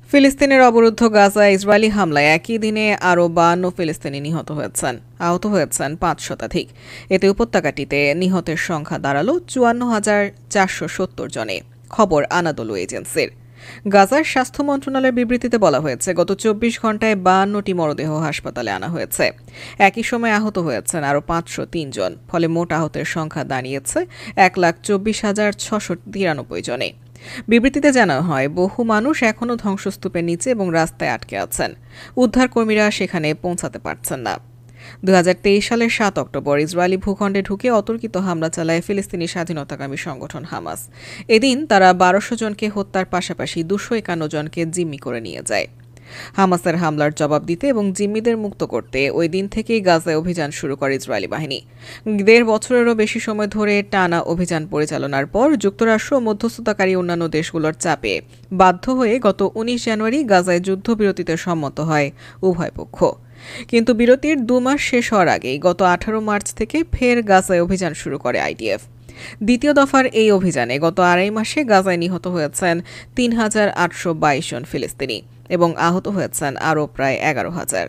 ফিলিস্তিনের অবরুদ্ধ গাজায় ইসরায়েলি হামলায় একই দিনে আরও 52 ফিলিস্তিনি নিহত হয়েছেন। আহত হয়েছেন 5 শতাধিক। এতে উপত্যকাটিতে নিহতের সংখ্যা দাঁড়ালো 54,470 জনে, খবর আনাদোলু এজেন্সির। গাজার স্বাস্থ্য মন্ত্রণালয়ের বিবৃতিতে বলা হয়েছে, গত 24 ঘণ্টায় 52টি মরদেহ হাসপাতালে আনা হয়েছে। একই সময় আহত হয়েছেন আরও 503 জন, ফলে মোট আহতের সংখ্যা দাঁড়িয়েছে 1,24,693 জনে। বিবৃতিতে জানানো হয়, বহু মানুষ এখনও ধ্বংসস্তূপের নিচে এবং রাস্তায় আটকে আছেন। উদ্ধারকর্মীরা সেখানে পৌঁছাতে পারছেন না। 2023 সালের 7 অক্টোবর ইসরায়েলি ভূখণ্ডে ঢুকে অতর্কিত হামলা চালায় ফিলিস্তিনি স্বাধীনতাকামী সংগঠন হামাস। এদিন তারা 1200 জনকে হত্যার পাশাপাশি 251 জনকে জিম্মি করে নিয়ে যায়। হামাসের হামলার জবাব দিতে এবং জিম্মিদের মুক্ত করতে ওই দিন থেকেই গাজায় অভিযান শুরু করে ইসরায়েলি বাহিনী। 1.5 বছরেরও বেশি সময় ধরে টানা অভিযান পরিচালনার পর যুক্তরাষ্ট্র ও মধ্যস্থতাকারী অন্যান্য দেশগুলোর চাপে বাধ্য হয়ে গত 19 জানুয়ারি গাজায় যুদ্ধবিরতিতে সম্মত হয় উভয় পক্ষ। কিন্তু বিরতির 2 মাস শেষ হওয়ার আগেই গত 18 মার্চ থেকে ফের গাজায় অভিযান শুরু করে আইডিএফ। দ্বিতীয় দফার এই অভিযানে গত 2.5 মাসে গাজায় নিহত হয়েছেন 3,822 জন ফিলিস্তিনি এবং আহত হয়েছেন আরও প্রায় 11,000।